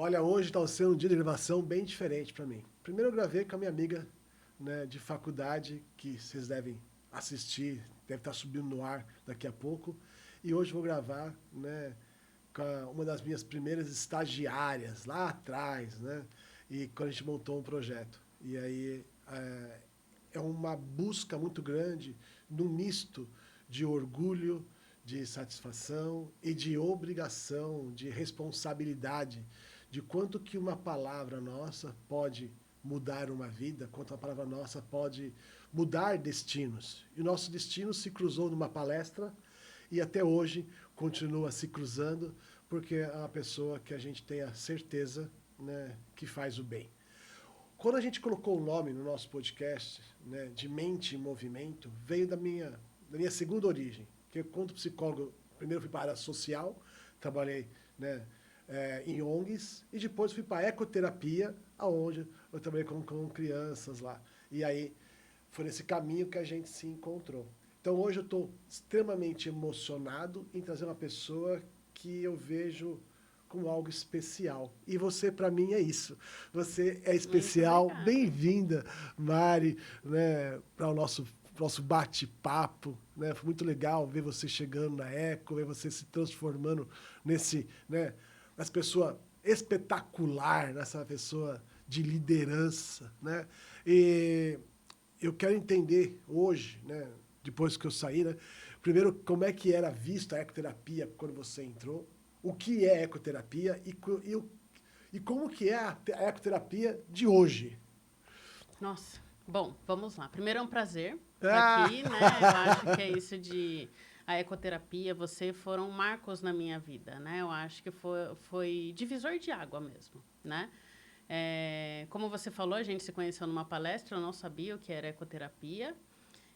Olha, hoje está sendo um dia de gravação bem diferente para mim. Primeiro eu gravei com a minha amiga, né, de faculdade, que vocês devem assistir, deve estar subindo no ar daqui a pouco. E hoje vou gravar, né, com uma das minhas primeiras estagiárias, lá atrás, né? E quando a gente montou um projeto. E aí é uma busca muito grande num misto de orgulho, de satisfação e de obrigação, de responsabilidade, de quanto que uma palavra nossa pode mudar uma vida, quanto uma palavra nossa pode mudar destinos. E o nosso destino se cruzou numa palestra e até hoje continua se cruzando, porque é uma pessoa que a gente tem a certeza, né, que faz o bem. Quando a gente colocou o nome no nosso podcast, né, de Mente em Movimento, veio da minha segunda origem, que eu, quando psicólogo, primeiro fui para a área social, trabalhei, né, em ONGs, e depois fui para a ecoterapia, aonde eu trabalhei com crianças lá. E aí foi nesse caminho que a gente se encontrou. Então hoje eu estou extremamente emocionado em trazer uma pessoa que eu vejo como algo especial. E você, para mim, é isso. Você é especial. Bem-vinda, Mari, né, para o nosso bate-papo. Né? Foi muito legal ver você chegando na Eco, ver você se transformando nesse, né, nessa pessoa espetacular, nessa pessoa de liderança. Né? E eu quero entender hoje, né, depois que eu saí, né, primeiro, como é que era vista a ecoterapia quando você entrou, o que é ecoterapia e como que é a ecoterapia de hoje. Nossa, bom, vamos lá. Primeiro é um prazer estar Ah! aqui, né? Eu acho que é isso de a ecoterapia, você foram marcos na minha vida, né? Eu acho que foi divisor de água mesmo, né? Como você falou, a gente se conheceu numa palestra, eu não sabia o que era ecoterapia.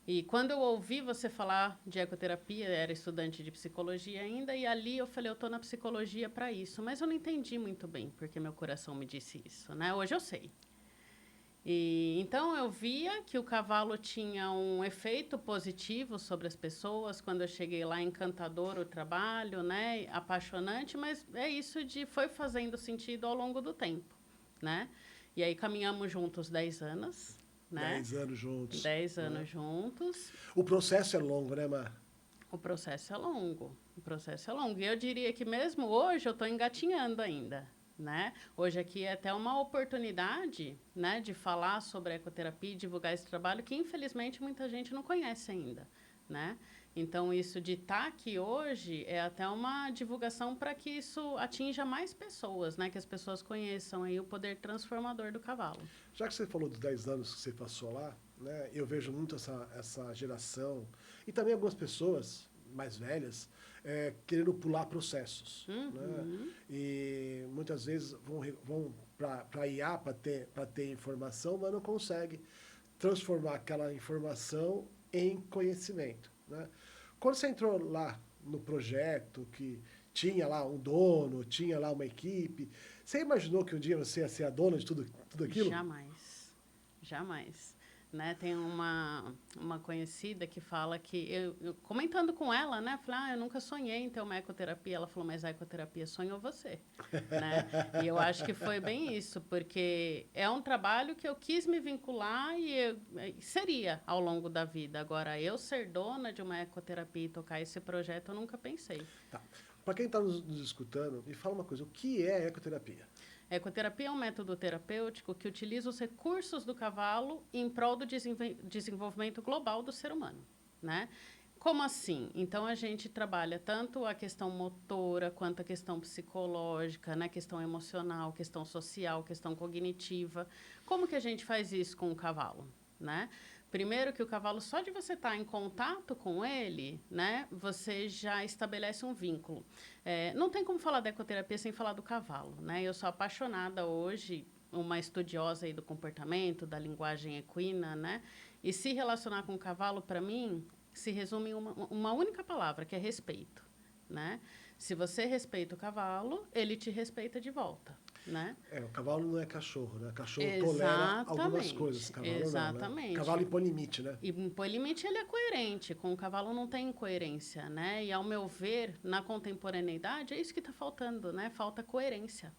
E quando eu ouvi você falar de ecoterapia, era estudante de psicologia ainda, e ali eu falei, eu estou na psicologia para isso. Mas eu não entendi muito bem porque meu coração me disse isso, né? Hoje eu sei. E, então eu via que o cavalo tinha um efeito positivo sobre as pessoas. Quando eu cheguei lá, encantador o trabalho, né? Apaixonante, mas é isso foi fazendo sentido ao longo do tempo, né? E aí caminhamos juntos 10 anos, né? 10 anos juntos. 10 Né? anos juntos. O processo é longo, né, Mar? O processo é longo. O processo é longo. E eu diria que mesmo hoje eu estou engatinhando ainda, né? Hoje aqui é até uma oportunidade, né, de falar sobre a ecoterapia e divulgar esse trabalho que infelizmente muita gente não conhece ainda, né? Então isso de estar aqui hoje é até uma divulgação para que isso atinja mais pessoas, né? Que as pessoas conheçam aí o poder transformador do cavalo. Já que você falou dos 10 anos que você passou lá, né, eu vejo muito essa geração e também algumas pessoas mais velhas querendo pular processos. Uhum. Né? E muitas vezes vão para a IA para ter informação, mas não conseguem transformar aquela informação em conhecimento. Né? Quando você entrou lá no projeto, que tinha lá um dono, tinha lá uma equipe, você imaginou que um dia você ia ser a dona de tudo aquilo? Jamais. Jamais. Né? Tem uma conhecida que fala que... Eu comentando com ela, né? Falei, eu nunca sonhei em ter uma ecoterapia. Ela falou, mas a ecoterapia sonhou você. Né? E eu acho que foi bem isso, porque é um trabalho que eu quis me vincular e seria ao longo da vida. Agora, eu ser dona de uma ecoterapia e tocar esse projeto, eu nunca pensei. Tá. Para quem está nos escutando, me fala uma coisa, o que é ecoterapia? Ecoterapia é um método terapêutico que utiliza os recursos do cavalo em prol do desenvolvimento global do ser humano, né? Como assim? Então, a gente trabalha tanto a questão motora, quanto a questão psicológica, né? Questão emocional, questão social, questão cognitiva. Como que a gente faz isso com o cavalo, né? Primeiro que o cavalo, só de você estar em contato com ele, né, você já estabelece um vínculo. Não tem como falar da ecoterapia sem falar do cavalo, né? Eu sou apaixonada hoje, uma estudiosa aí do comportamento, da linguagem equina, né? E se relacionar com o cavalo, para mim, se resume em uma única palavra, que é respeito, né? Se você respeita o cavalo, ele te respeita de volta, né? O cavalo não é cachorro, né? Cachorro tolera Exatamente, algumas coisas, cavalo exatamente. não, né? Cavalo impõe limite, né? E impõe limite, ele é coerente. Com o cavalo não tem incoerência, né? E, ao meu ver, na contemporaneidade, é isso que está faltando, né? Falta coerência,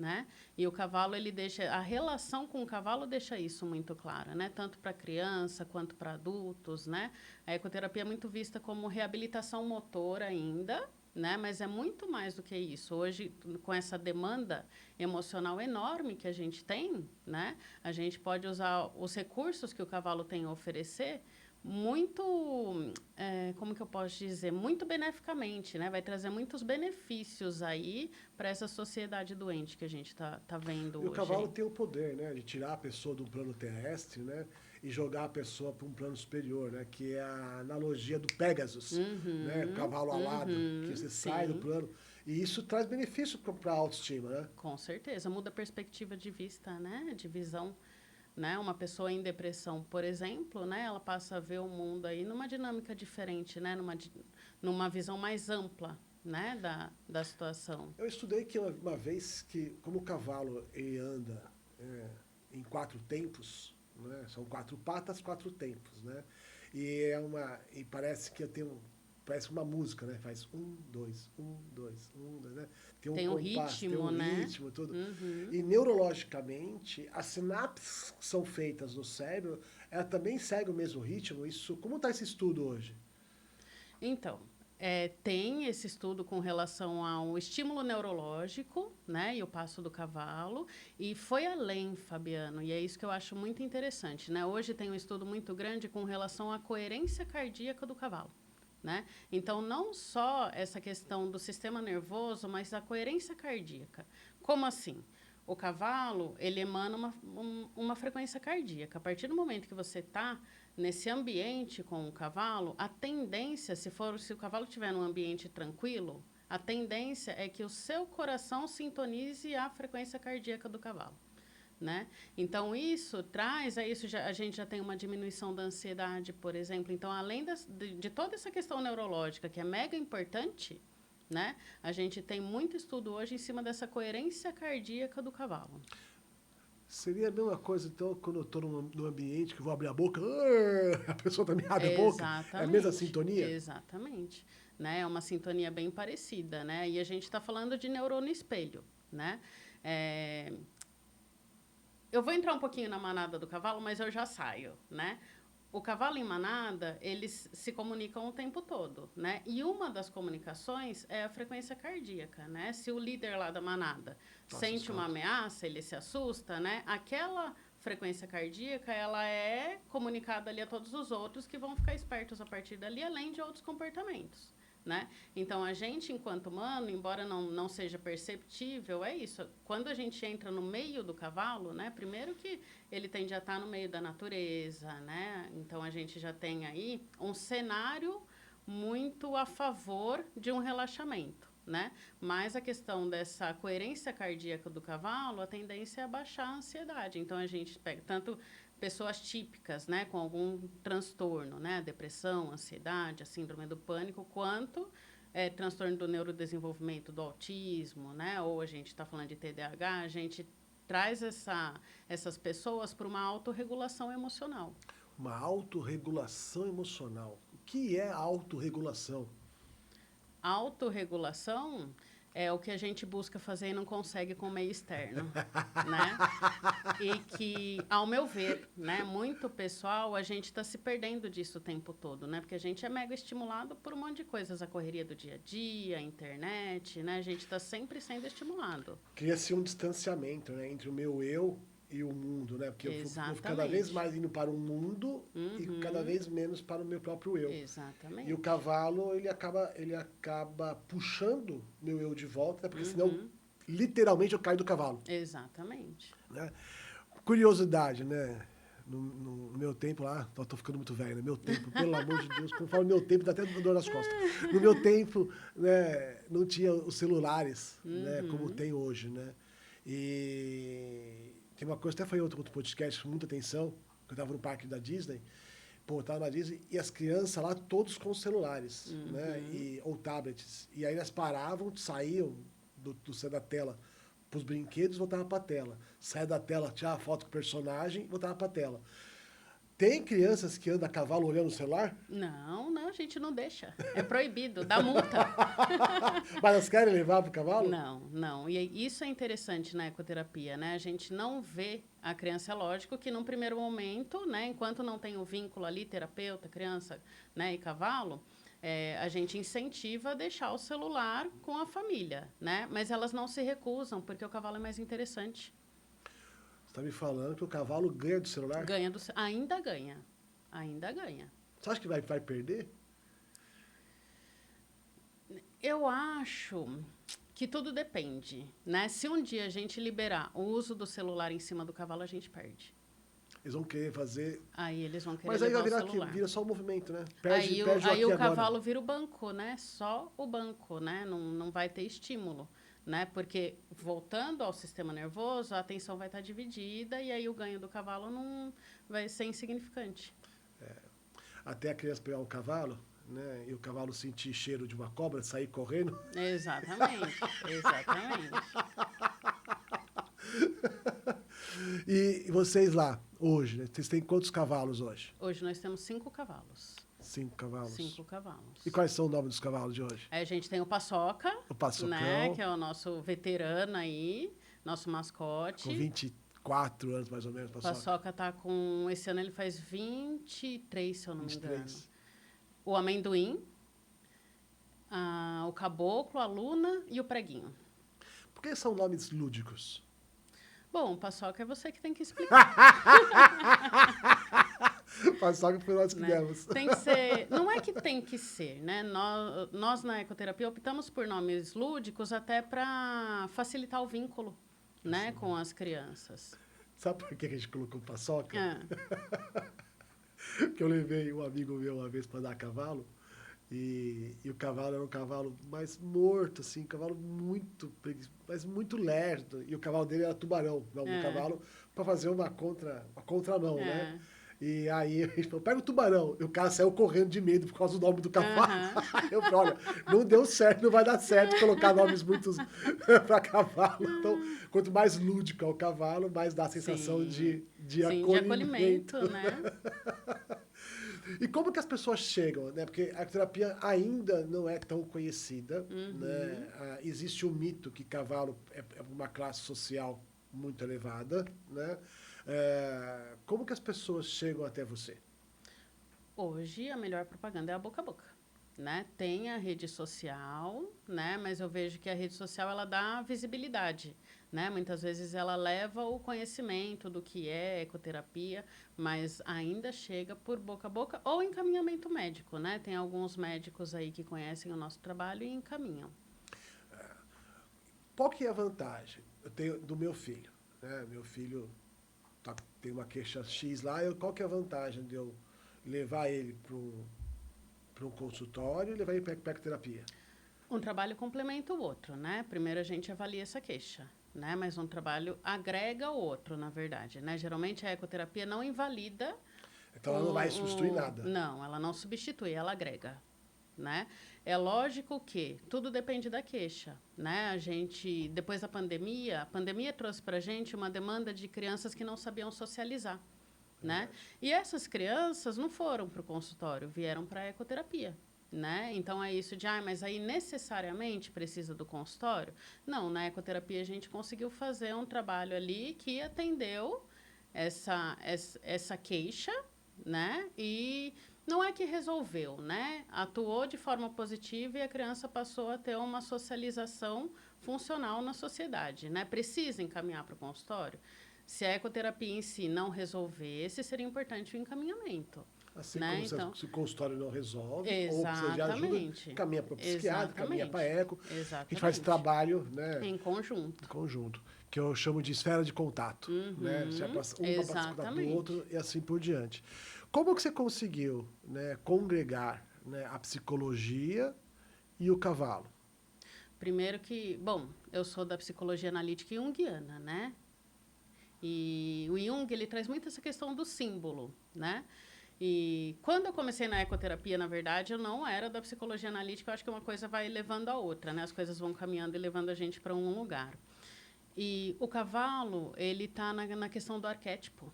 né? E o cavalo, ele deixa... A relação com o cavalo deixa isso muito claro, né? Tanto para criança quanto para adultos, né? A ecoterapia é muito vista como reabilitação motora ainda, né? Mas é muito mais do que isso. Hoje, com essa demanda emocional enorme que a gente tem, né? A gente pode usar os recursos que o cavalo tem a oferecer muito, como que eu posso dizer, muito beneficamente, né? Vai trazer muitos benefícios aí para essa sociedade doente que a gente tá vendo E o hoje. cavalo tem o poder, né, de tirar a pessoa do plano terrestre, né, e jogar a pessoa para um plano superior, né, que é a analogia do Pégasus, né, o cavalo alado, que você sai do sim. plano. E isso traz benefício para a autoestima, né? Com certeza, muda a perspectiva de vista, né? De visão, né? Uma pessoa em depressão, por exemplo, né? Ela passa a ver o mundo aí numa dinâmica diferente, né? Numa visão mais ampla, né? Da situação. Eu estudei que uma vez que, como o cavalo ele anda em 4 tempos, né? São 4 patas, 4 tempos, né? E parece que eu tenho parece uma música, né? Faz 1, 2, 1, 2, 1, 2, né? Tem um ritmo, tem um né? ritmo, tudo. E neurologicamente, as sinapses que são feitas no cérebro, ela também segue o mesmo ritmo. Isso, como está esse estudo hoje? Então, tem esse estudo com relação ao estímulo neurológico, né, e o passo do cavalo, e foi além, Fabiano, e é isso que eu acho muito interessante, né? Hoje tem um estudo muito grande com relação à coerência cardíaca do cavalo, né? Então, não só essa questão do sistema nervoso, mas a coerência cardíaca. Como assim? O cavalo, ele emana uma frequência cardíaca. A partir do momento que você está nesse ambiente com o cavalo, a tendência, se o cavalo estiver num ambiente tranquilo, a tendência é que o seu coração sintonize a frequência cardíaca do cavalo, né? Então, isso traz, a gente já tem uma diminuição da ansiedade, por exemplo. Então, além de toda essa questão neurológica, que é mega importante, né? A gente tem muito estudo hoje em cima dessa coerência cardíaca do cavalo. Seria a mesma coisa, então, quando eu estou num ambiente que eu vou abrir a boca, a pessoa também abre a boca? É a mesma sintonia? Exatamente. Né? É uma sintonia bem parecida, né? E a gente está falando de neurônio espelho, né? Eu vou entrar um pouquinho na manada do cavalo, mas eu já saio, né? O cavalo em manada, eles se comunicam o tempo todo, né? E uma das comunicações é a frequência cardíaca, né? Se o líder lá da manada sente uma ameaça, ele se assusta, né? Aquela frequência cardíaca, ela é comunicada ali a todos os outros que vão ficar espertos a partir dali, além de outros comportamentos, né? Então, a gente, enquanto humano, embora não seja perceptível, é isso. Quando a gente entra no meio do cavalo, né? Primeiro que ele tende a estar no meio da natureza, né? Então, a gente já tem aí um cenário muito a favor de um relaxamento, né? Mas a questão dessa coerência cardíaca do cavalo, a tendência é baixar a ansiedade. Então, a gente pega tanto pessoas típicas, né, com algum transtorno, né, depressão, ansiedade, a síndrome do pânico, quanto transtorno do neurodesenvolvimento, do autismo, né, ou a gente está falando de TDAH, a gente traz essas pessoas para uma autorregulação emocional. Uma autorregulação emocional. O que é autorregulação? Autorregulação é o que a gente busca fazer e não consegue com o meio externo, né? E que, ao meu ver, né, muito pessoal, a gente está se perdendo disso o tempo todo, né? Porque a gente é mega estimulado por um monte de coisas, a correria do dia a dia, a internet, né? A gente está sempre sendo estimulado. Cria-se um distanciamento, né, entre o meu eu e o mundo, né? Porque eu vou cada vez mais indo para o mundo e cada vez menos para o meu próprio eu. Exatamente. E o cavalo, ele acaba puxando meu eu de volta, né? Porque senão, literalmente, eu caio do cavalo. Exatamente. Né? Curiosidade, né? No meu tempo lá, tô ficando muito velho, no meu tempo, pelo amor de Deus, quando eu falo meu tempo, dá até dor nas costas. No meu tempo, né, não tinha os celulares, né, como tem hoje, né? E tem uma coisa, até foi outro podcast, com muita atenção, que eu estava no parque da Disney, pô, eu estava na Disney, e as crianças lá, todos com celulares, né, ou tablets. E aí elas paravam, saíam do centro da tela para os brinquedos, voltava para a tela. Saia da tela, tirava foto com o personagem, voltava para a tela. Tem crianças que andam a cavalo olhando o celular? Não, a gente não deixa. É proibido, dá multa. Mas elas querem levar pro cavalo? Não. E isso é interessante na ecoterapia, né? A gente não vê a criança, é lógico que num primeiro momento, né, enquanto não tem o vínculo ali, terapeuta, criança, né, e cavalo, a gente incentiva a deixar o celular com a família, né? Mas elas não se recusam, porque o cavalo é mais interessante. Você está me falando que o cavalo ganha do celular? Ainda ganha. Ainda ganha. Você acha que vai perder? Eu acho que tudo depende, né? Se um dia a gente liberar o uso do celular em cima do cavalo, a gente perde. Eles vão querer fazer... Aí eles vão querer Mas aí levar vai virar o celular. vira só o movimento, né? Aí perde o aqui cavalo agora. vira o banco, né? Só o banco, né? Não vai ter estímulo, né? Porque, voltando ao sistema nervoso, a atenção vai estar dividida e aí o ganho do cavalo não vai ser insignificante. Até a criança pegar um cavalo, né? E o cavalo sentir cheiro de uma cobra, sair correndo. Exatamente. E vocês lá, hoje, né? Vocês têm quantos cavalos hoje? Hoje nós temos 5 cavalos. 5 cavalos. 5 cavalos. E quais são o nome dos cavalos de hoje? Aí a gente tem o Paçoca, O Paçocão. né? Que é o nosso veterano aí, nosso mascote. Com 24 anos, mais ou menos, O Paçoca. Paçoca tá com... Esse ano ele faz 23, se eu não me engano. 23. O amendoim, o caboclo, a luna e o preguinho. Por que são nomes lúdicos? Bom, Paçoca é você que tem que explicar. Paçoca foi nós que Né? demos. Tem que ser... Não é que tem que ser, né? Nós na ecoterapia optamos por nomes lúdicos até para facilitar o vínculo, né, com as crianças. Sabe por que a gente colocou Paçoca? Ah, Porque eu levei um amigo meu uma vez para dar cavalo, e o cavalo era um cavalo mais morto, assim, um cavalo mas muito lerdo. E o cavalo dele era tubarão, não, o cavalo, para fazer uma contramão, né? E aí a gente falou, pega o tubarão. E o cara saiu correndo de medo por causa do nome do cavalo. Eu falei, olha, não deu certo, não vai dar certo colocar nomes muito para cavalo. Então, quanto mais lúdico é o cavalo, mais dá a sensação de acolhimento. né? E como que as pessoas chegam, né? Porque a terapia ainda não é tão conhecida, né? Existe o mito que cavalo é uma classe social muito elevada, né? Como que as pessoas chegam até você? Hoje, a melhor propaganda é a boca a boca, né? Tem a rede social, né? Mas eu vejo que a rede social, ela dá visibilidade, né? Muitas vezes ela leva o conhecimento do que é ecoterapia, mas ainda chega por boca a boca ou encaminhamento médico, né? Tem alguns médicos aí que conhecem o nosso trabalho e encaminham. Qual que é a vantagem? Eu tenho do meu filho, né? Meu filho tem uma queixa X lá, qual que é a vantagem de eu levar ele para um consultório e levar ele para a ecoterapia? Um trabalho complementa o outro, né? Primeiro a gente avalia essa queixa, né? Mas um trabalho agrega o outro, na verdade, né? Geralmente a ecoterapia não invalida. Então ela não vai substituir nada. Não, ela não substitui, ela agrega, né? É lógico que tudo depende da queixa, né? A gente, depois da pandemia, a pandemia trouxe para a gente uma demanda de crianças que não sabiam socializar, né? E essas crianças não foram para o consultório, vieram para a ecoterapia, né? Então é isso de, mas aí necessariamente precisa do consultório? Não, na ecoterapia a gente conseguiu fazer um trabalho ali que atendeu essa queixa, né? E não é que resolveu, né? Atuou de forma positiva e a criança passou a ter uma socialização funcional na sociedade, né? Precisa encaminhar para o consultório? Se a ecoterapia em si não resolvesse, seria importante o encaminhamento. Assim né? como se o consultório não resolve, Exatamente. ou precisa de ajuda, caminha para o psiquiatra, caminha para a eco. Exatamente. A gente faz trabalho, né? Em conjunto. Em conjunto, que eu chamo de esfera de contato. Né? Um para participar do outro e assim por diante. Como que você conseguiu, né, congregar, né, a psicologia e o cavalo? Primeiro que, bom, eu sou da psicologia analítica junguiana, né? E o Jung, ele traz muito essa questão do símbolo, né? E quando eu comecei na ecoterapia, na verdade, eu não era da psicologia analítica, eu acho que uma coisa vai levando a outra, né? As coisas vão caminhando e levando a gente para um lugar. E o cavalo, ele está na questão do arquétipo,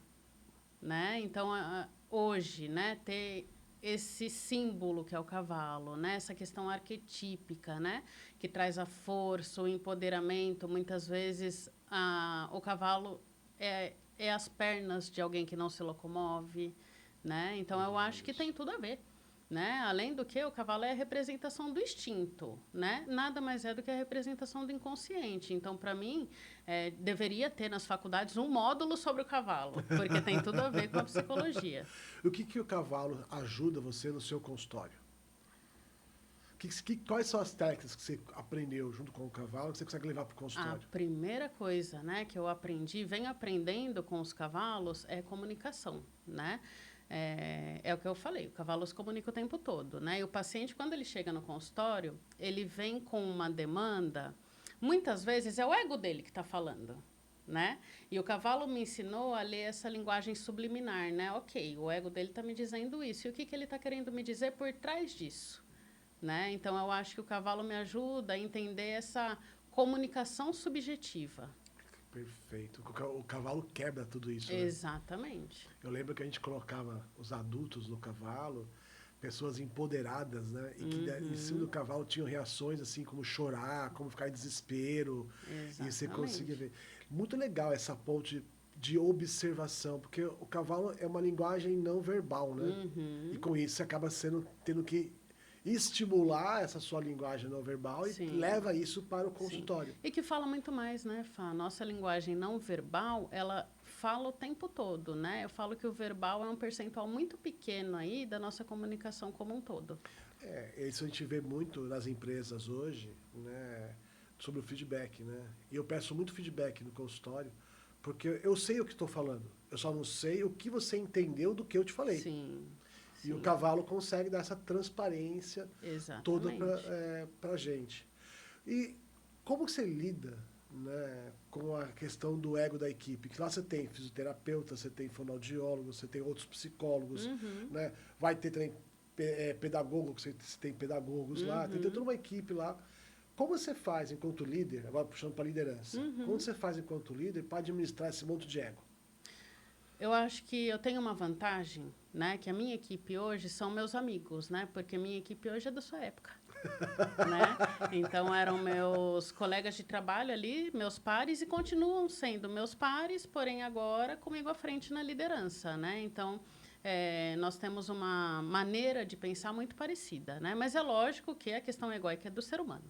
né? Então, hoje, né, ter esse símbolo que é o cavalo, né, essa questão arquetípica, né, que traz a força, o empoderamento, muitas vezes o cavalo é as pernas de alguém que não se locomove, né, então eu acho que tem tudo a ver. Né? Além do que, o cavalo é a representação do instinto, né? Nada mais é do que a representação do inconsciente. Então, para mim, deveria ter nas faculdades um módulo sobre o cavalo, porque tem tudo a ver com a psicologia. O que o cavalo ajuda você no seu consultório? Quais são as técnicas que você aprendeu junto com o cavalo que você consegue levar para o consultório? A primeira coisa, né, que eu aprendi, venho aprendendo com os cavalos, é comunicação, né? É o que eu falei, o cavalo se comunica o tempo todo, né? E o paciente, quando ele chega no consultório, ele vem com uma demanda, muitas vezes é o ego dele que está falando, né? E o cavalo me ensinou a ler essa linguagem subliminar, né? Ok, o ego dele está me dizendo isso, e o que ele está querendo me dizer por trás disso, né? Então, eu acho que o cavalo me ajuda a entender essa comunicação subjetiva. Perfeito. O cavalo quebra tudo isso, né? Exatamente. Eu lembro que a gente colocava os adultos no cavalo, pessoas empoderadas, né? E que em cima do cavalo tinham reações assim como chorar, como ficar em desespero. Exatamente. E você conseguia ver. Muito legal essa ponte de observação, porque o cavalo é uma linguagem não verbal, né? E com isso você acaba tendo que estimular essa sua linguagem não verbal Sim. e leva isso para o consultório. Sim. E que fala muito mais, né, Fá? Nossa linguagem não verbal, ela fala o tempo todo, né? Eu falo que o verbal é um percentual muito pequeno aí da nossa comunicação como um todo. Isso a gente vê muito nas empresas hoje, né, sobre o feedback, né? E eu peço muito feedback no consultório, porque eu sei o que estou falando, eu só não sei o que você entendeu do que eu te falei. Sim. E o cavalo consegue dar essa transparência toda para a gente. E como você lida, né, com a questão do ego da equipe? Que lá você tem fisioterapeuta, você tem fonoaudiólogo, você tem outros psicólogos, né? Vai ter também pedagogo, você tem pedagogos lá, tem toda uma equipe lá. Como você faz enquanto líder, agora puxando para a liderança, como você faz enquanto líder para administrar esse monte de ego? Eu acho que eu tenho uma vantagem, né? Que a minha equipe hoje são meus amigos, né? Porque a minha equipe hoje é da sua época, né? Então, eram meus colegas de trabalho ali, meus pares, e continuam sendo meus pares, porém agora comigo à frente na liderança, né? Então, nós temos uma maneira de pensar muito parecida, né? Mas é lógico que a questão egóica é do ser humano,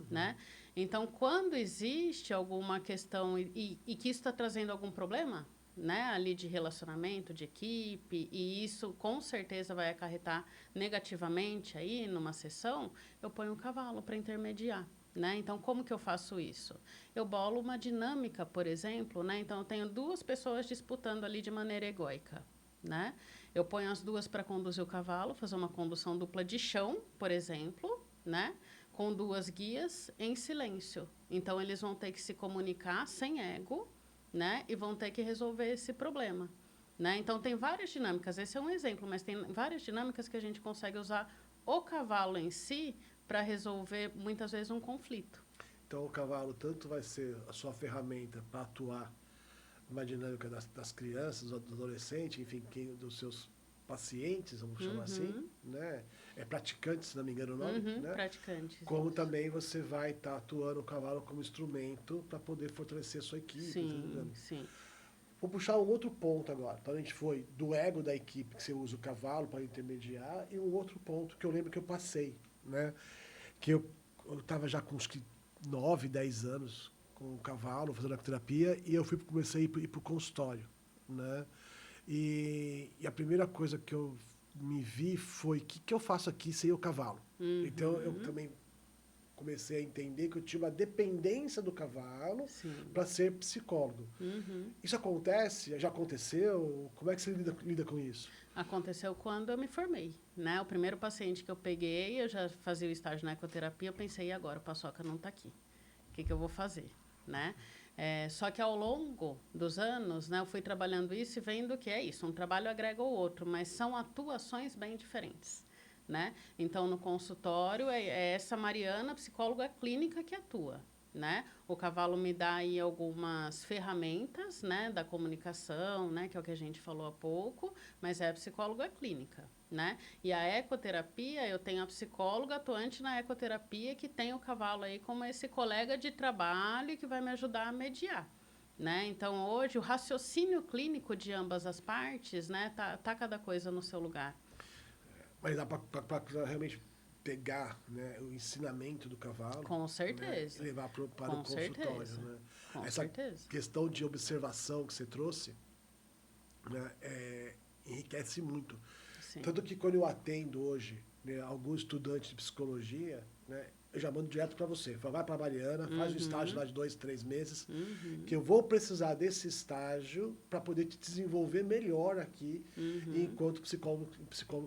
né? Então, quando existe alguma questão e que isso está trazendo algum problema, né, ali de relacionamento, de equipe, e isso com certeza vai acarretar negativamente aí numa sessão, eu ponho um cavalo para intermediar. Né? Então, como que eu faço isso? Eu bolo uma dinâmica, por exemplo, né? Então, eu tenho duas pessoas disputando ali de maneira egóica. Né? Eu ponho as duas para conduzir o cavalo, fazer uma condução dupla de chão, por exemplo, né? Com duas guias em silêncio. Então, eles vão ter que se comunicar sem ego, né? E vão ter que resolver esse problema. Né? Então, tem várias dinâmicas. Esse é um exemplo, mas tem várias dinâmicas que a gente consegue usar o cavalo em si para resolver, muitas vezes, um conflito. Então, o cavalo tanto vai ser a sua ferramenta para atuar numa dinâmica das crianças, do adolescente, enfim, dos seus pacientes, vamos chamar assim, né? Praticante, se não me engano o nome, né? Praticante. Como também você vai estar atuando o cavalo como instrumento para poder fortalecer a sua equipe. Sim, sim. Vou puxar um outro ponto agora. Então, a gente foi do ego da equipe, que você usa o cavalo para intermediar, e um outro ponto que eu lembro que eu passei, né? Que eu estava já com uns 9, 10 anos com o cavalo, fazendo terapia, e eu comecei a ir para o consultório, né? E a primeira coisa que eu me vi foi, o que eu faço aqui sem o cavalo? Então, eu também comecei a entender que eu tinha uma dependência do cavalo para ser psicólogo. Isso acontece? Já aconteceu? Como é que você lida com isso? Aconteceu quando eu me formei, né? O primeiro paciente que eu peguei, eu já fazia o estágio na ecoterapia, eu pensei, e agora? O Paçoca não está aqui. O que eu vou fazer, né? Só que ao longo dos anos, né, eu fui trabalhando isso e vendo que é isso, um trabalho agrega o outro, mas são atuações bem diferentes. Né? Então, no consultório, é essa Mariana, psicóloga clínica, que atua. né? O cavalo me dá aí algumas ferramentas, né, da comunicação, né, que é o que a gente falou há pouco, mas é a psicóloga clínica, né? E a ecoterapia, eu tenho a psicóloga atuante na ecoterapia que tem o cavalo aí como esse colega de trabalho que vai me ajudar a mediar. Né? Então, hoje, o raciocínio clínico de ambas as partes, né, tá cada coisa no seu lugar. Mas dá para realmente pegar, né, o ensinamento do cavalo, Com né, e certeza. levar para o Com consultório. certeza. Né? Com Essa certeza. questão de observação que você trouxe, né, enriquece muito. Sim. Tanto que quando eu atendo hoje, né, algum estudante de psicologia, né, eu já mando direto para você. Falo, vai para a Mariana, faz um estágio lá de 2, 3 meses, que eu vou precisar desse estágio para poder te desenvolver melhor aqui, enquanto psicólogo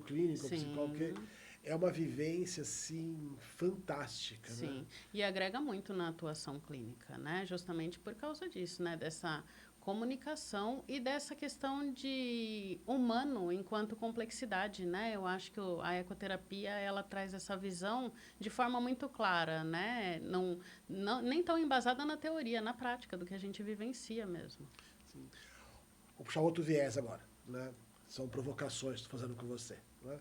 clínico, psicólogo que Sim. é uma vivência assim fantástica, né? Sim, e agrega muito na atuação clínica, né? Justamente por causa disso, né? Dessa comunicação e dessa questão de humano enquanto complexidade, né? Eu acho que a ecoterapia, ela traz essa visão de forma muito clara, né? Não, nem tão embasada na teoria, na prática, do que a gente vivencia mesmo. Sim. Vou puxar outro viés agora, né? São provocações que estou fazendo com você, né?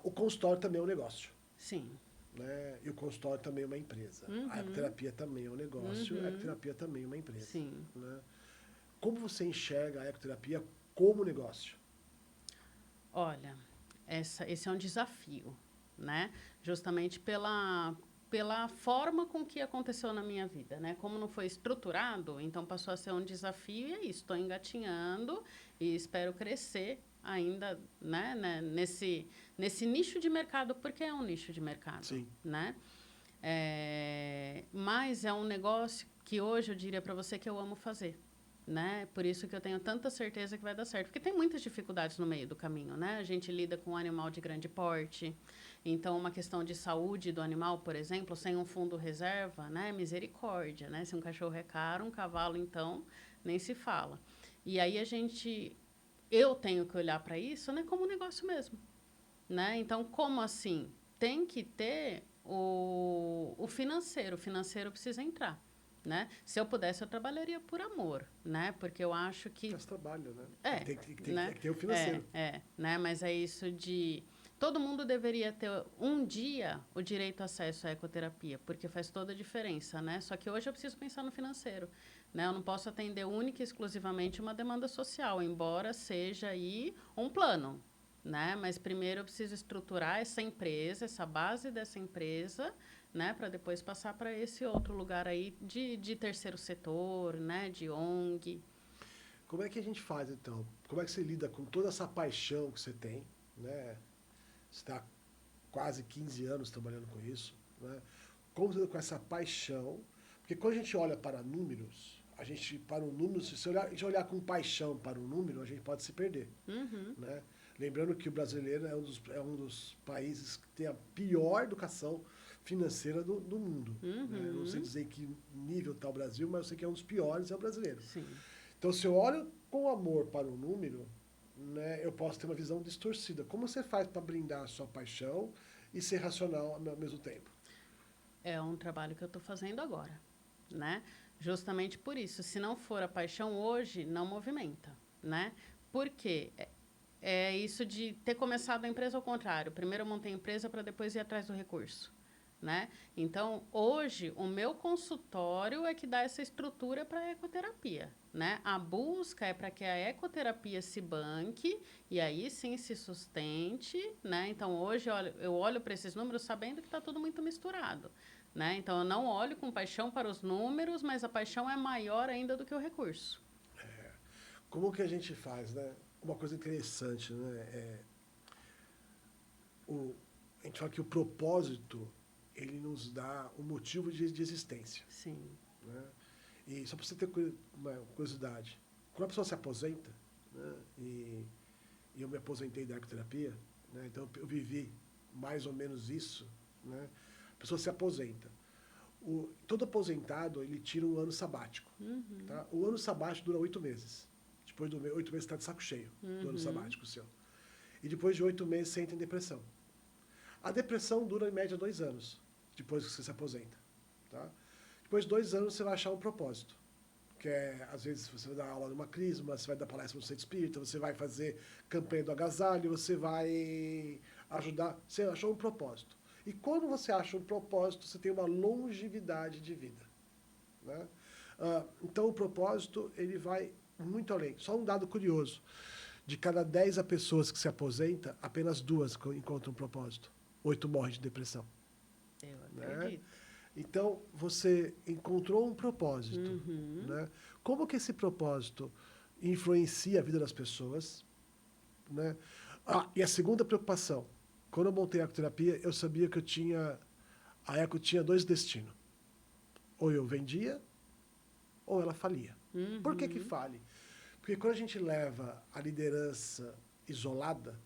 O consultório também é um negócio. Sim. Né? E o consultório também é uma empresa. A Uhum. ecoterapia também é um negócio, a Uhum. ecoterapia também é uma empresa. Sim. Né? Como você enxerga a ecoterapia como negócio? Olha, esse é um desafio, né? Justamente pela forma com que aconteceu na minha vida, né? Como não foi estruturado, então passou a ser um desafio e é isso. Estou engatinhando e espero crescer ainda, né? Nesse nicho de mercado, porque é um nicho de mercado, Sim. né? Mas é um negócio que hoje eu diria para você que eu amo fazer. Né? Por isso que eu tenho tanta certeza que vai dar certo. Porque tem muitas dificuldades no meio do caminho, né? A gente lida com um animal de grande porte. Então, uma questão de saúde do animal, por exemplo, sem um fundo reserva, né? Misericórdia, né? Se um cachorro é caro, um cavalo, então, nem se fala. E aí eu tenho que olhar para isso, né? Como um negócio mesmo, né? Então, como assim? Tem que ter o financeiro. O financeiro precisa entrar. Né? Se eu pudesse, eu trabalharia por amor, né? Porque eu acho que Faz trabalho, né? é, Tem né? que ter o financeiro. Né? Mas é isso de todo mundo deveria ter um dia o direito a acesso à ecoterapia, porque faz toda a diferença, né? Só que hoje eu preciso pensar no financeiro, né? Eu não posso atender única e exclusivamente uma demanda social, embora seja aí um plano, né? Mas primeiro eu preciso estruturar essa empresa, essa base dessa empresa, né, para depois passar para esse outro lugar aí de terceiro setor, né, de ONG. Como é que a gente faz, então? Como é que você lida com toda essa paixão que você tem, né? Você está quase 15 anos trabalhando com isso, né? Como você lida com essa paixão? Porque quando a gente olha para números, para um número, se a gente olhar com paixão para um número, a gente pode se perder, Uhum. né? Lembrando que o brasileiro é um dos países que tem a pior educação financeira do mundo. Né? Eu não sei dizer em que nível está o Brasil, mas eu sei que é um dos piores, é o brasileiro. Sim. Então, se eu olho com amor para o número, né, eu posso ter uma visão distorcida. Como você faz para brindar a sua paixão e ser racional ao mesmo tempo? É um trabalho que eu estou fazendo agora, né? Justamente por isso, se não for a paixão hoje, não movimenta, né? Por quê? É isso de ter começado a empresa ao contrário. Primeiro eu montei a empresa para depois ir atrás do recurso, né? Então, hoje, o meu consultório é que dá essa estrutura para a ecoterapia, né? A busca é para que a ecoterapia se banque e aí sim se sustente, né? Então, hoje eu olho para esses números sabendo que está tudo muito misturado, né? Então, eu não olho com paixão para os números, mas a paixão é maior ainda do que o recurso. Como que a gente faz, né? Uma coisa interessante, né? A gente fala que o propósito, ele nos dá o motivo de existência. Sim. Né? E só para você ter uma curiosidade, quando a pessoa se aposenta, né? E eu me aposentei da ecoterapia, né? Então eu vivi mais ou menos isso, né? A pessoa se aposenta. Todo aposentado, ele tira um ano sabático. Uhum. Tá? O ano sabático dura 8 meses. Depois de 8 meses, você está de saco cheio do ano Uhum. sabático seu. E depois de 8 meses, você entra em depressão. A depressão dura, em média, 2 anos, depois que você se aposenta. Tá? Depois de 2 anos, você vai achar um propósito. Que é, às vezes, você vai dar aula numa crisma, você vai dar palestra no centro espírita, você vai fazer campanha do agasalho, você vai ajudar. Você achou um propósito. E quando você acha um propósito, você tem uma longevidade de vida. Né? Então, o propósito, ele vai muito além. Só um dado curioso. De cada 10 pessoas que se aposenta, apenas 2 encontram um propósito. 8 morrem de depressão. Eu Né? acredito. Então, você encontrou um propósito. Uhum. Né? Como que esse propósito influencia a vida das pessoas? Né? E a segunda preocupação. Quando eu montei a ecoterapia, eu sabia que a eco tinha 2 destinos. Ou eu vendia, ou ela falia. Uhum. Por que fale? Porque quando a gente leva a liderança isolada,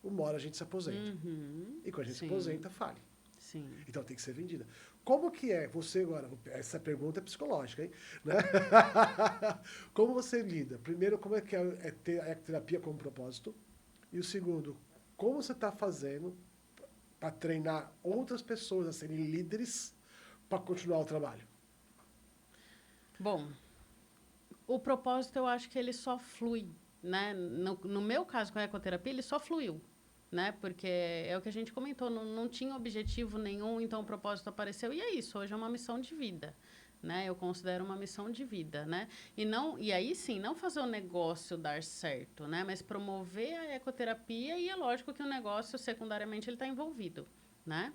uma hora a gente se aposenta. Uhum. E quando a gente se Sim. aposenta, fale. Sim. Então tem que ser vendida. Como que é você agora? Essa pergunta é psicológica, hein? Né? Como você lida? Primeiro, como é que é ter a ecoterapia como propósito? E o segundo, como você está fazendo para treinar outras pessoas a serem líderes para continuar o trabalho? Bom, o propósito eu acho que ele só flui, né? No meu caso com a ecoterapia, ele só fluiu, né? Porque é o que a gente comentou, não tinha objetivo nenhum, então o propósito apareceu e é isso, hoje é uma missão de vida, né? Eu considero uma missão de vida, né? E aí sim, não fazer o negócio dar certo, né? Mas promover a ecoterapia e é lógico que o negócio secundariamente ele está envolvido, né?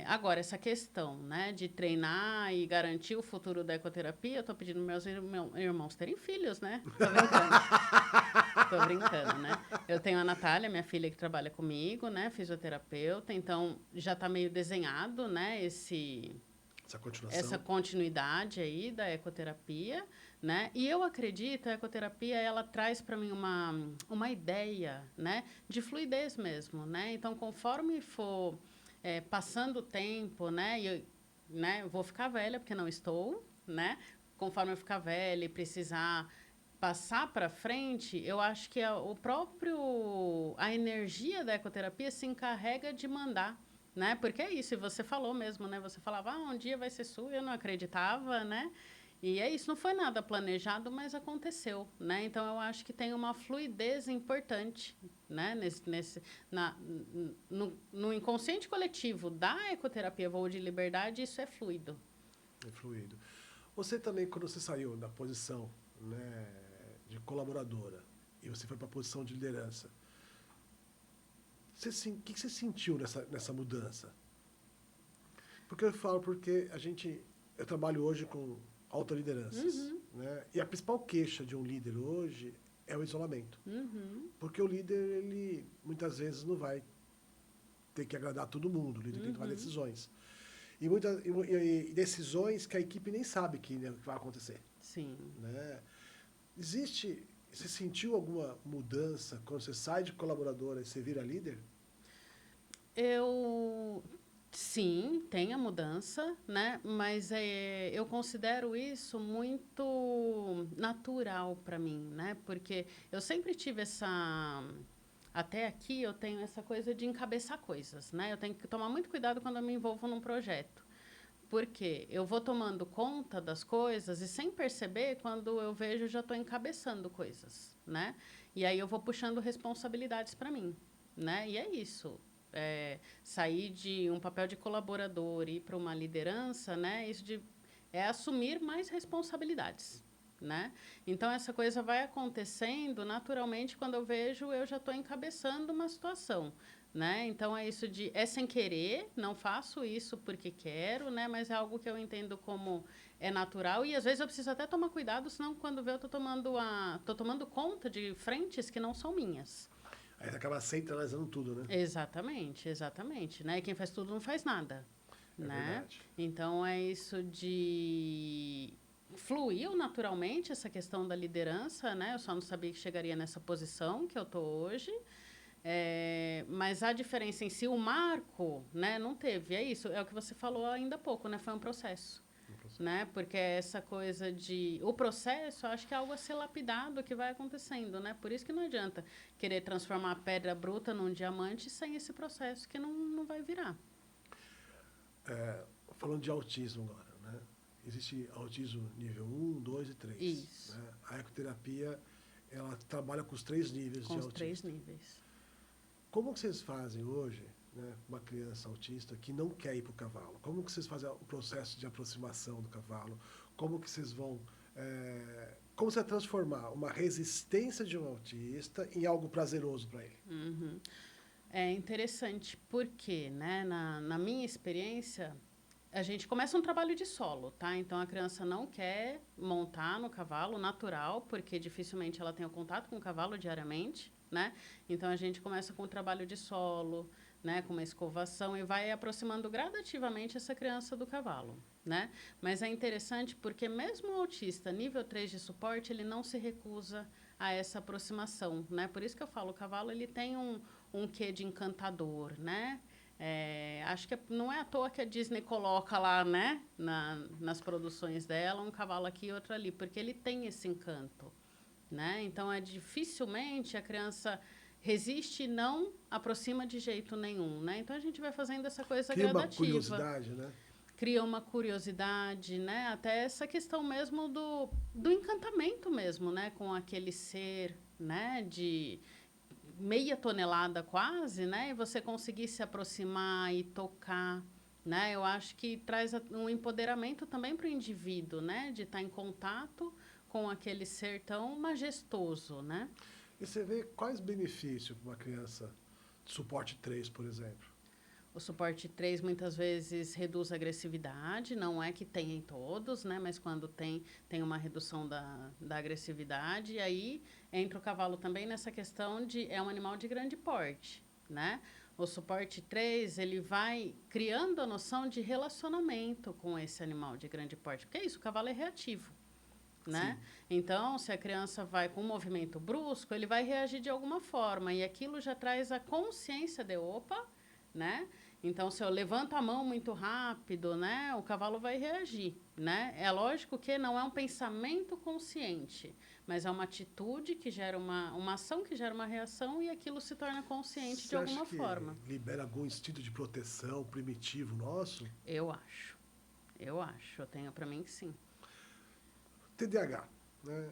Agora, essa questão, né, de treinar e garantir o futuro da ecoterapia, eu estou pedindo meus irmãos terem filhos, né? Tô brincando. Tô brincando, né? Eu tenho a Natália, minha filha, que trabalha comigo, né, fisioterapeuta, então já está meio desenhado, né, essa continuidade aí da ecoterapia, né? E eu acredito, a ecoterapia, ela traz para mim uma ideia, né, de fluidez mesmo, né? Então, conforme for passando o tempo, né, eu vou ficar velha, porque não estou, né? Conforme eu ficar velha e precisar passar para frente, eu acho que a energia da ecoterapia se encarrega de mandar, né? Porque é isso, e você falou mesmo, né? Você falava, um dia vai ser sua, eu não acreditava, né? E é isso, não foi nada planejado, mas aconteceu, né? Então, eu acho que tem uma fluidez importante, né? No inconsciente coletivo da ecoterapia Voo de Liberdade, isso é fluido. É fluido. Você também, quando você saiu da posição, né, de colaboradora e você foi para a posição de liderança, o que você sentiu nessa mudança? Porque eu falo porque eu trabalho hoje com alta lideranças, Uhum. né? E a principal queixa de um líder hoje é o isolamento. Uhum. Porque o líder, ele muitas vezes não vai ter que agradar todo mundo, o líder tem que tomar decisões. E decisões que a equipe nem sabe que vai acontecer. Sim. Né? Você sentiu alguma mudança quando você sai de colaboradora e você vira líder? Sim, tem a mudança, né? Mas eu considero isso muito natural para mim, né? Porque eu sempre tive até aqui eu tenho essa coisa de encabeçar coisas, né? Eu tenho que tomar muito cuidado quando eu me envolvo num projeto. Porque eu vou tomando conta das coisas e sem perceber, quando eu vejo, já estou encabeçando coisas, né? E aí eu vou puxando responsabilidades para mim, né? E é isso. Sair de um papel de colaborador e ir para uma liderança, né? É assumir mais responsabilidades, né? Então, essa coisa vai acontecendo naturalmente quando eu vejo, eu já estou encabeçando uma situação, né? Então, é sem querer, não faço isso porque quero, né? Mas é algo que eu entendo como é natural e, às vezes, eu preciso até tomar cuidado, senão, quando vê, eu estou tomando conta de frentes que não são minhas. Aí você acaba centralizando tudo, né? Exatamente, né? E quem faz tudo não faz nada, né? Verdade. Então, é isso de... Fluiu naturalmente essa questão da liderança, né? Eu só não sabia que chegaria nessa posição que eu estou hoje. Mas a diferença em si, o marco, né, não teve. É isso, é o que você falou ainda há pouco, né? Foi um processo. Né? Porque essa coisa de... O processo, eu acho que é algo a ser lapidado que vai acontecendo, né? Por isso que não adianta querer transformar a pedra bruta num diamante sem esse processo que não vai virar. Falando de autismo agora, existe autismo nível 1, 2 e 3. Isso. Né? A ecoterapia, ela trabalha com os 3 níveis Com de os autismo. 3 níveis. Como que vocês fazem hoje, né, uma criança autista que não quer ir para o cavalo? Como que vocês fazem o processo de aproximação do cavalo? Como que vocês vão... como você vai transformar uma resistência de um autista em algo prazeroso para ele? Uhum. É interessante porque, né, na minha experiência, a gente começa um trabalho de solo, tá? Então, a criança não quer montar no cavalo natural, porque dificilmente ela tem o contato com o cavalo diariamente, né? Então, a gente começa com o trabalho de solo, né, com uma escovação e vai aproximando gradativamente essa criança do cavalo, né? Mas é interessante porque mesmo o autista nível 3 de suporte, ele não se recusa a essa aproximação, né? Por isso que eu falo, o cavalo ele tem um quê de encantador, né? Acho que não é à toa que a Disney coloca lá, né, nas produções dela, um cavalo aqui e outro ali, porque ele tem esse encanto, né? Então, dificilmente a criança resiste e não aproxima de jeito nenhum, né? Então, a gente vai fazendo essa coisa Cria uma gradativa. curiosidade, né? Cria uma curiosidade, né? Até essa questão mesmo do encantamento mesmo, né? Com aquele ser, né? De meia tonelada quase, né? E você conseguir se aproximar e tocar, né? Eu acho que traz um empoderamento também para o indivíduo, né? De estar em contato com aquele ser tão majestoso, né? E você vê quais benefícios para uma criança de suporte 3, por exemplo? O suporte 3 muitas vezes reduz a agressividade, não é que tem em todos, né? Mas quando tem uma redução da agressividade. E aí entra o cavalo também nessa questão de é um animal de grande porte, né? O suporte 3, ele vai criando a noção de relacionamento com esse animal de grande porte. Porque é isso, o cavalo é reativo, né? Sim. Então, se a criança vai com um movimento brusco, ele vai reagir de alguma forma. E aquilo já traz a consciência de, opa, né? Então, se eu levanto a mão muito rápido, né, o cavalo vai reagir, né? É lógico que não é um pensamento consciente, mas é uma atitude que gera uma ação que gera uma reação e aquilo se torna consciente de alguma forma. Você acha que libera algum instinto de proteção primitivo nosso? Eu acho. Eu tenho para mim que sim. TDAH, né?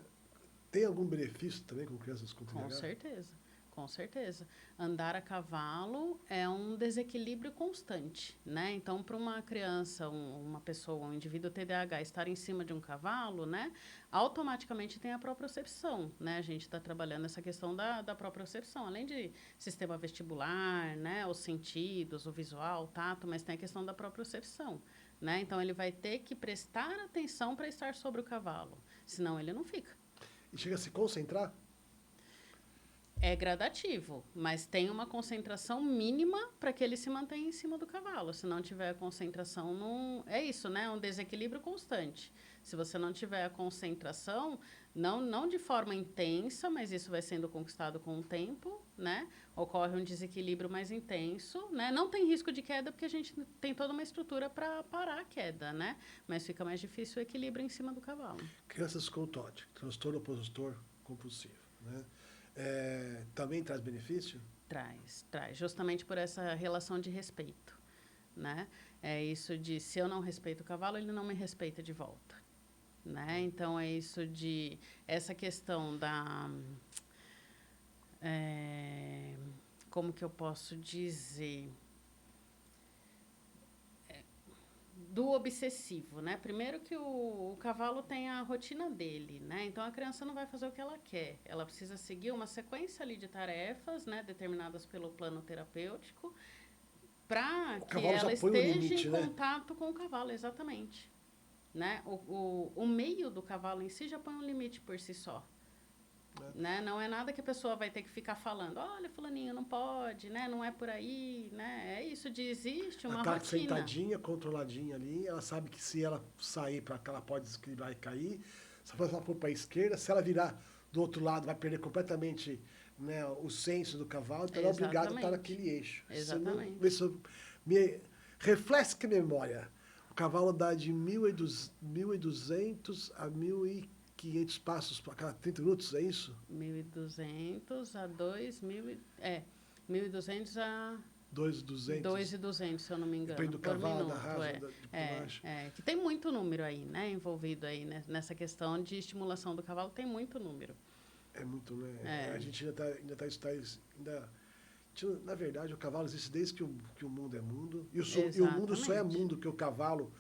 Tem algum benefício também com crianças com TDAH? Com certeza. Com certeza. Andar a cavalo é um desequilíbrio constante, né? Então, para uma criança, uma pessoa, um indivíduo TDAH estar em cima de um cavalo, né? Automaticamente tem a propriocepção, né? A gente está trabalhando essa questão da propriocepção, além de sistema vestibular, né? Os sentidos, o visual, o tato, mas tem a questão da propriocepção, né? Então, ele vai ter que prestar atenção para estar sobre o cavalo, senão ele não fica. E chega a se concentrar? É gradativo, mas tem uma concentração mínima para que ele se mantenha em cima do cavalo. Se não tiver a concentração, não... É isso, né? É um desequilíbrio constante. Se você não tiver a concentração, não de forma intensa, mas isso vai sendo conquistado com o tempo, né? Ocorre um desequilíbrio mais intenso, né? Não tem risco de queda, porque a gente tem toda uma estrutura para parar a queda, né? Mas fica mais difícil o equilíbrio em cima do cavalo. Crianças com TOD, transtorno opositor compulsivo, né? Também traz benefício? Traz, justamente por essa relação de respeito, né? É isso de, se eu não respeito o cavalo, ele não me respeita de volta, né? Então, é isso de, essa questão da... como que eu posso dizer? Do obsessivo, né? Primeiro que o cavalo tem a rotina dele, né? Então, a criança não vai fazer o que ela quer. Ela precisa seguir uma sequência ali de tarefas, né? Determinadas pelo plano terapêutico, para que ela esteja em contato com o cavalo, exatamente. Né? O meio do cavalo em si já põe um limite por si só. Né? Não é nada que a pessoa vai ter que ficar falando, olha, fulaninho, não pode, né? Não é por aí, né? É isso de existe uma rotina. Sentadinha, controladinha ali, ela sabe que se ela sair para cá, ela pode desequilibrar e cair. Se ela for para a esquerda, se ela virar do outro lado, vai perder completamente, né, o senso do cavalo, então ela é obrigada a estar naquele eixo. Exatamente. Refresca a memória. O cavalo dá de 1.200 a 1.500 passos para cada 30 minutos, é isso? 1.200 a 2.000... 1.200 a 2.200. 2.200, se eu não me engano, Depende do por cavalo, minuto. da raça, de pelagia. Que tem muito número aí, né? Envolvido aí nessa questão de estimulação do cavalo, tem muito número. É muito, né? É. A gente na verdade, o cavalo existe desde que o mundo é mundo. E o mundo só é Exatamente. mundo que o cavalo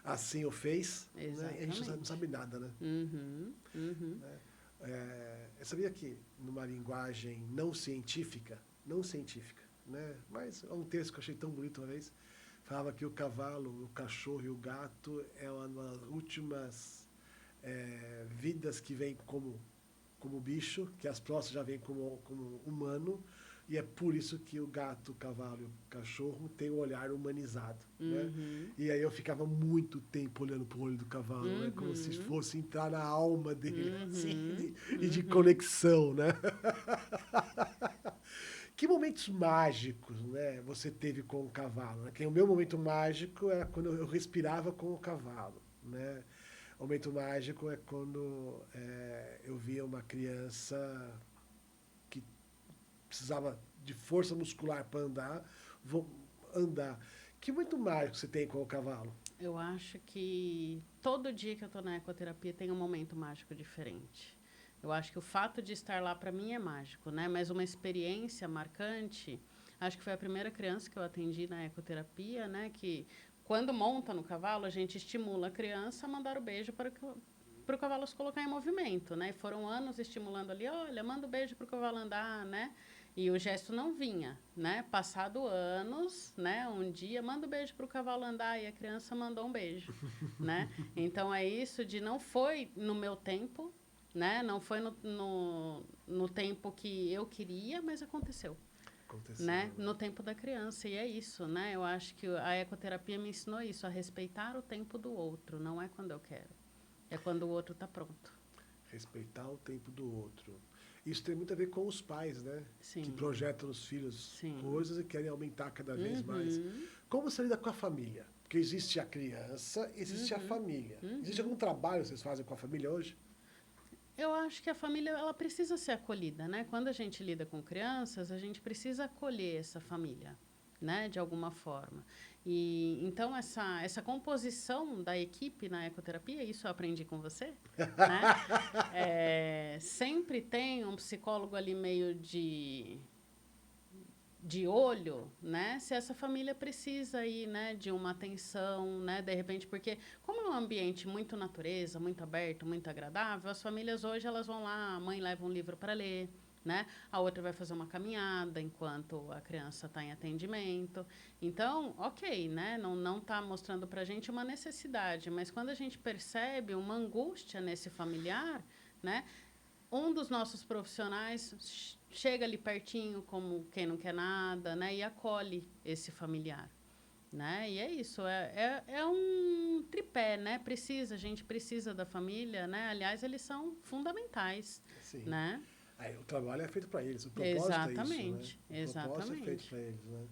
assim o fez. Né? E a gente Exatamente. não sabe nada, né? Né? Eu sabia que numa linguagem não científica, né? Mas é um texto que eu achei tão bonito uma vez, falava que o cavalo, o cachorro e o gato é uma das últimas vidas que vem como bicho, que as próximas já vêm como humano, e é por isso que o gato, o cavalo e o cachorro têm o olhar humanizado. Né? E aí eu ficava muito tempo olhando para o olho do cavalo, né? Como se fosse entrar na alma dele, assim, e de conexão, né? Que momentos mágicos, né, você teve com o cavalo? Né? Que o meu momento mágico era quando eu respirava com o cavalo, né? O momento mágico é quando eu via uma criança que precisava de força muscular para andar. Que momento mágico você tem com o cavalo? Eu acho que todo dia que eu estou na ecoterapia tem um momento mágico diferente. Eu acho que o fato de estar lá para mim é mágico, né? Mas uma experiência marcante, acho que foi a primeira criança que eu atendi na ecoterapia, né? Que quando monta no cavalo, a gente estimula a criança a mandar o beijo para o cavalo se colocar em movimento, né? E foram anos estimulando ali, olha, manda o beijo para o cavalo andar, né? E o gesto não vinha, né? Passado anos, né? Um dia, manda um beijo para o cavalo andar e a criança mandou um beijo, né? Então, é isso de não foi no meu tempo, né? Não foi no tempo que eu queria, mas aconteceu. Aconteceu, Né? né? No tempo da criança, e é isso, né? Eu acho que a ecoterapia me ensinou isso, a respeitar o tempo do outro, não é quando eu quero, é quando o outro está pronto. Respeitar o tempo do outro. Isso tem muito a ver com os pais, né? Sim. Que projetam nos filhos Sim. coisas e querem aumentar cada vez mais. Como você lida com a família? Porque existe a criança, existe a família. Existe algum trabalho que vocês fazem com a família hoje? Eu acho que a família ela precisa ser acolhida, né? Quando a gente lida com crianças, a gente precisa acolher essa família, né? De alguma forma. E então essa composição da equipe na ecoterapia, isso eu aprendi com você, né? Sempre tem um psicólogo ali meio de olho, né? Se essa família precisa aí, né, de uma atenção, né, de repente, porque como é um ambiente muito natureza, muito aberto, muito agradável, as famílias hoje elas vão lá, a mãe leva um livro para ler, né? A outra vai fazer uma caminhada enquanto a criança está em atendimento. Então, ok, né? Não está mostrando para a gente uma necessidade, mas quando a gente percebe uma angústia nesse familiar, né? Um dos nossos profissionais chega ali pertinho, como quem não quer nada, né? E acolhe esse familiar, né? E é isso, é um tripé, né? A gente precisa da família, né? Aliás, eles são fundamentais, Sim. né? O trabalho é feito para eles, o propósito Exatamente, é isso, né? O propósito é feito exatamente. para eles, né?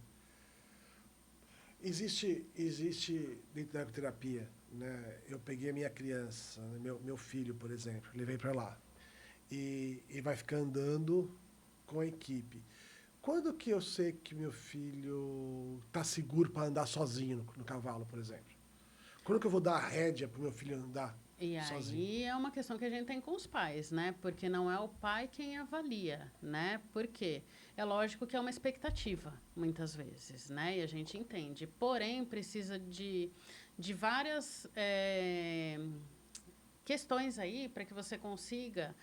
Existe dentro da terapia, né? Eu peguei a minha criança, né? meu filho, por exemplo, levei para lá. E vai ficar andando com a equipe. Quando que eu sei que meu filho está seguro para andar sozinho no cavalo, por exemplo? Quando que eu vou dar a rédea para o meu filho andar E sozinho? aí é uma questão que a gente tem com os pais, né? Porque não é o pai quem avalia, né? Por quê? É lógico que é uma expectativa, muitas vezes, né? E a gente entende. Porém, precisa de várias questões aí para que você consiga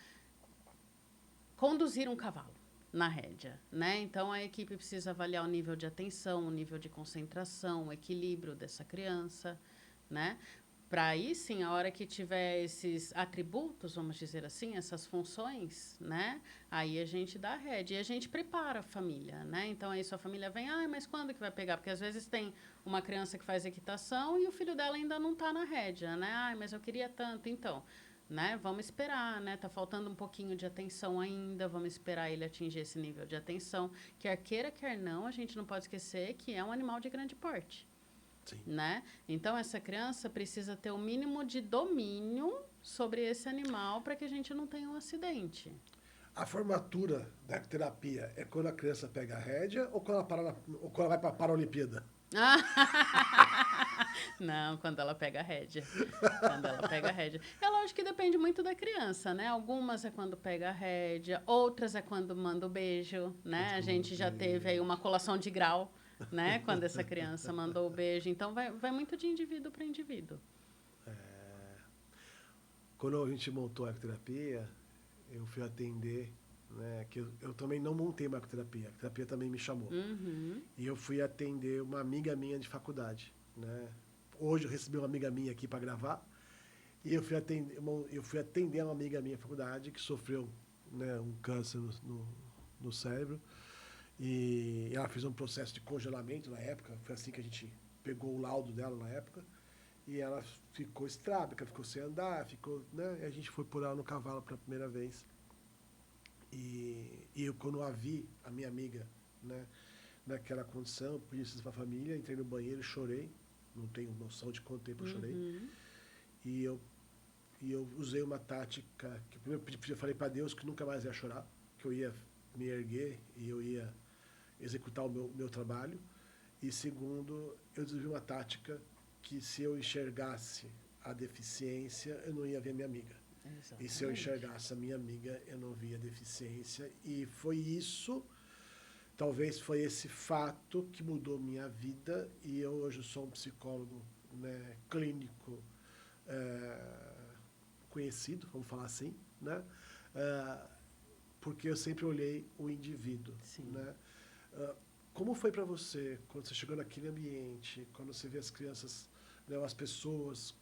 conduzir um cavalo na rédea, né? Então a equipe precisa avaliar o nível de atenção, o nível de concentração, o equilíbrio dessa criança, né? Para aí sim, a hora que tiver esses atributos, vamos dizer assim, essas funções, né? Aí a gente dá a rédea e a gente prepara a família, né? Então aí sua família vem, mas quando que vai pegar? Porque às vezes tem uma criança que faz equitação e o filho dela ainda não está na rédea, né? Mas eu queria tanto, então, né? Vamos esperar, né? Tá faltando um pouquinho de atenção ainda, vamos esperar ele atingir esse nível de atenção. Quer queira, quer não, a gente não pode esquecer que é um animal de grande porte. Sim. Né? Então, essa criança precisa ter o mínimo de domínio sobre esse animal para que a gente não tenha um acidente. A formatura da ecoterapia é quando a criança pega a rédea ou quando ou quando ela vai para a Paralimpíada? Não, quando ela pega a rédea. Quando ela pega a rédea. É lógico que depende muito da criança, né? Algumas é quando pega a rédea, outras é quando manda o beijo, né? A gente já teve aí uma colação de grau, né? Quando essa criança mandou o beijo. Então, vai muito de indivíduo para indivíduo. Quando a gente montou a ecoterapia, eu fui atender, né, que eu também não montei uma ecoterapia, a ecoterapia também me chamou. Uhum. E eu fui atender uma amiga minha de faculdade, né? Hoje eu recebi uma amiga minha aqui para gravar, e eu fui atender uma amiga minha de faculdade que sofreu, né, um câncer no cérebro, e ela fez um processo de congelamento na época, foi assim que a gente pegou o laudo dela na época, e ela ficou estrábica, ficou sem andar, ficou, né? E a gente foi por ela no cavalo pela primeira vez. E eu, quando a vi, a minha amiga, né, naquela condição, pedi licença para a família, entrei no banheiro e chorei. Não tenho noção de quanto tempo eu chorei. Uhum. E eu, e eu usei uma tática, que primeiro eu falei para Deus que nunca mais ia chorar, que eu ia me erguer e eu ia executar o meu trabalho. E segundo, eu desenvolvi uma tática que se eu enxergasse a deficiência, eu não ia ver minha amiga. Exatamente. E se eu enxergasse a minha amiga, eu não via deficiência. E foi isso, talvez foi esse fato que mudou minha vida. E eu hoje sou um psicólogo, né, clínico, conhecido, vamos falar assim, né? Porque eu sempre olhei o indivíduo. Sim. Né? Como foi para você, quando você chegou naquele ambiente, quando você vê as crianças, né, as pessoas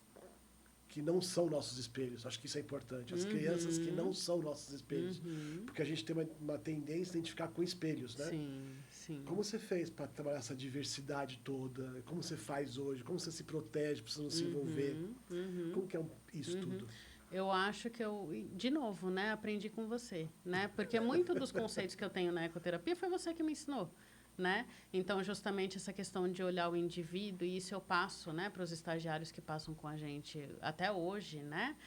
que não são nossos espelhos? Acho que isso é importante. As crianças que não são nossos espelhos. Porque a gente tem uma tendência a identificar com espelhos, né? Sim, sim. Como você fez para trabalhar essa diversidade toda? Como você faz hoje? Como você se protege para você não se envolver? Como que é isso tudo? Eu acho que de novo, né, aprendi com você, né? Porque muito dos conceitos que eu tenho na ecoterapia foi você que me ensinou, né? Então, justamente essa questão de olhar o indivíduo, e isso eu passo, né, para os estagiários que passam com a gente até hoje, né?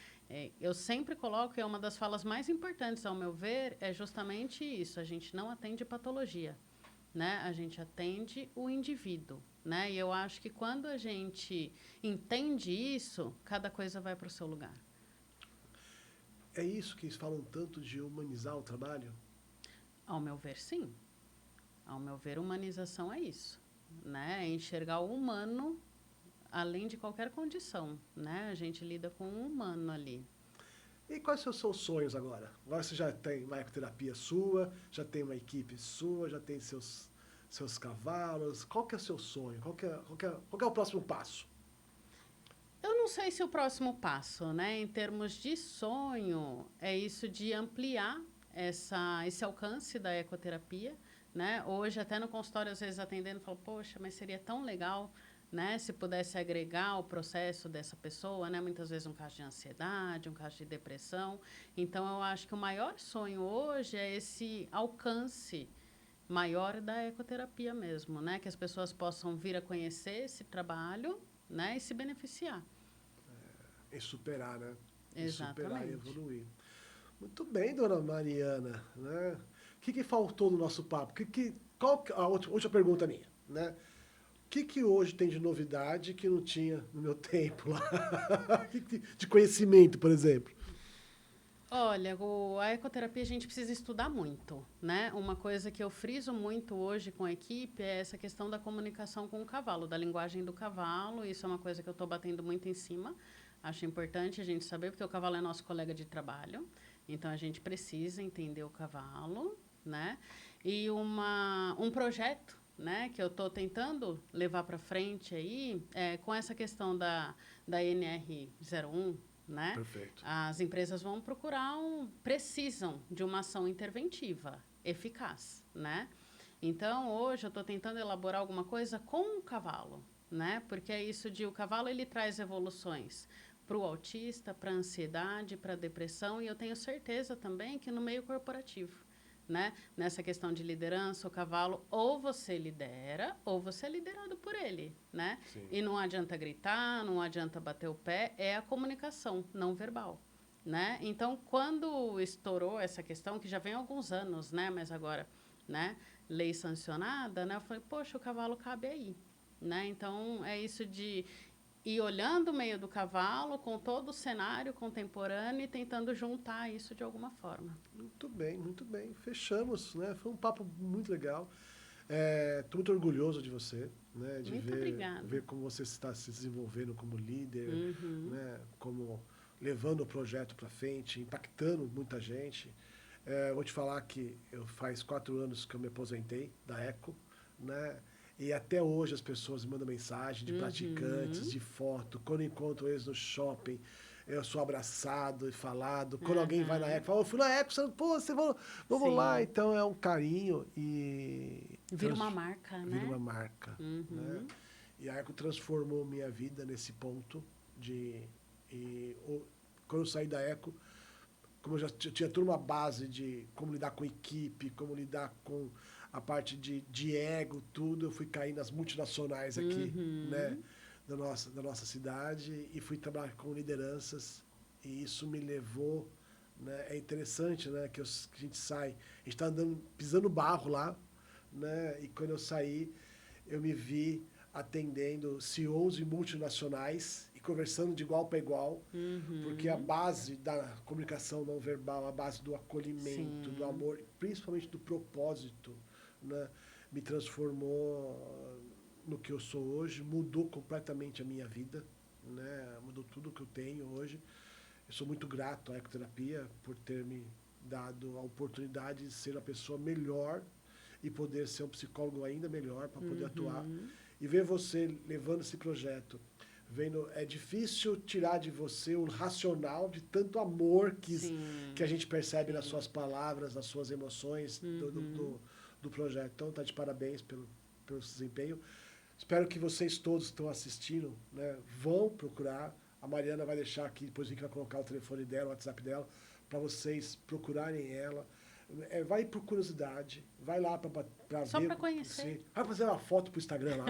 Eu sempre coloco que é uma das falas mais importantes, ao meu ver, é justamente isso. A gente não atende patologia, né? A gente atende o indivíduo, né? E eu acho que quando a gente entende isso, cada coisa vai para o seu lugar. É isso que eles falam tanto de humanizar o trabalho? Ao meu ver, sim. Ao meu ver, humanização é isso, né? É enxergar o humano além de qualquer condição, né? A gente lida com o humano ali. E quais são os seus sonhos agora? Agora você já tem uma ecoterapia sua, já tem uma equipe sua, já tem seus cavalos. Qual que é o seu sonho? Qual que é o próximo passo? Eu não sei se o próximo passo, né, em termos de sonho, é isso de ampliar esse alcance da ecoterapia, né? Hoje, até no consultório, às vezes atendendo, eu falo, poxa, mas seria tão legal, né, se pudesse agregar o processo dessa pessoa, né? Muitas vezes um caso de ansiedade, um caso de depressão. Então, eu acho que o maior sonho hoje é esse alcance maior da ecoterapia mesmo, né? Que as pessoas possam vir a conhecer esse trabalho, né, e se beneficiar. Em superar, né? Em superar e Exatamente. evoluir. Muito bem, dona Mariana. Né? O que faltou no nosso papo? A última pergunta minha. Né? O que hoje tem de novidade que não tinha no meu tempo lá? De conhecimento, por exemplo? Olha, a ecoterapia a gente precisa estudar muito, né? Uma coisa que eu friso muito hoje com a equipe é essa questão da comunicação com o cavalo, da linguagem do cavalo. Isso é uma coisa que eu estou batendo muito em cima. Acho importante a gente saber, porque o cavalo é nosso colega de trabalho. Então, a gente precisa entender o cavalo, né? E um projeto, né, que eu estou tentando levar para frente aí, com essa questão da NR01, né? Perfeito. As empresas vão precisam de uma ação interventiva eficaz, né? Então, hoje eu estou tentando elaborar alguma coisa com o cavalo, né? Porque é isso o cavalo ele traz evoluções para o autista, para a ansiedade, para a depressão, e eu tenho certeza também que no meio corporativo, né? Nessa questão de liderança, o cavalo ou você lidera ou você é liderado por ele, né? Sim. E não adianta gritar, não adianta bater o pé, é a comunicação não verbal, né? Então, quando estourou essa questão, que já vem há alguns anos, né? Mas agora, né? Lei sancionada, né? Eu falei, poxa, o cavalo cabe aí, né? Então, é isso de ir olhando o meio do cavalo com todo o cenário contemporâneo e tentando juntar isso de alguma forma. Muito bem, muito bem. Fechamos, né? Foi um papo muito legal. Estou muito orgulhoso de você, né? De Muito obrigada. ver como você está se desenvolvendo como líder, Uhum. né? Como levando o projeto para frente, impactando muita gente. Vou te falar que faz 4 anos que eu me aposentei da Eco, né? E até hoje as pessoas me mandam mensagem de praticantes, Uhum. de foto. Quando eu encontro eles no shopping, eu sou abraçado e falado. Quando alguém vai na Aham. Eco, fala, eu fui na Eco, você, pô, vamos lá. Sim. Então é um carinho e Vira uma marca, vira uma né? marca, né? Uhum. E a Eco transformou minha vida nesse ponto de... Quando eu saí da Eco, como eu já tinha toda uma base de como lidar com equipe, como lidar com a parte de ego, tudo, eu fui cair nas multinacionais aqui, né, Uhum. da nossa cidade e fui trabalhar com lideranças e isso me levou, né, é interessante, né, que a gente sai, a gente está andando, pisando barro lá, né, e quando eu saí, eu me vi atendendo CEOs de multinacionais e conversando de igual para igual, porque a Uhum. base da comunicação não verbal, a base do acolhimento, do Sim. amor, principalmente do propósito, né, me transformou no que eu sou hoje, mudou completamente a minha vida, né, mudou tudo que eu tenho hoje. Eu sou muito grato à ecoterapia por ter me dado a oportunidade de ser uma pessoa melhor e poder ser um psicólogo ainda melhor para poder atuar. Uhum. E ver você levando esse projeto, vendo, é difícil tirar de você o racional de tanto amor que a Sim. gente percebe nas Sim. suas palavras, nas suas emoções Uhum. do projeto. Então, tá de parabéns pelo desempenho. Espero que vocês todos que estão assistindo, né, vão procurar. A Mariana vai deixar aqui, depois a gente vai colocar o telefone dela, o WhatsApp dela, para vocês procurarem ela. Vai por curiosidade, vai lá para Só ver, para conhecer. vai fazer uma foto pro Instagram lá,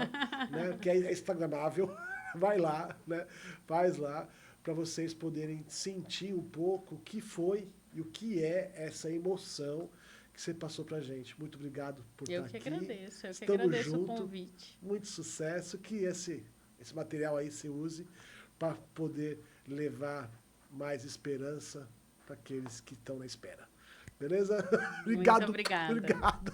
né? Porque é instagramável. Vai lá, né? Faz lá para vocês poderem sentir um pouco o que foi e o que é essa emoção que você passou pra gente. Muito obrigado por Eu estar que aqui. agradeço. Eu que Estamos agradeço o juntos. convite. Muito sucesso. Que esse material aí se use para poder levar mais esperança para aqueles que estão na espera. Beleza? Muito Obrigado. obrigada. Obrigado.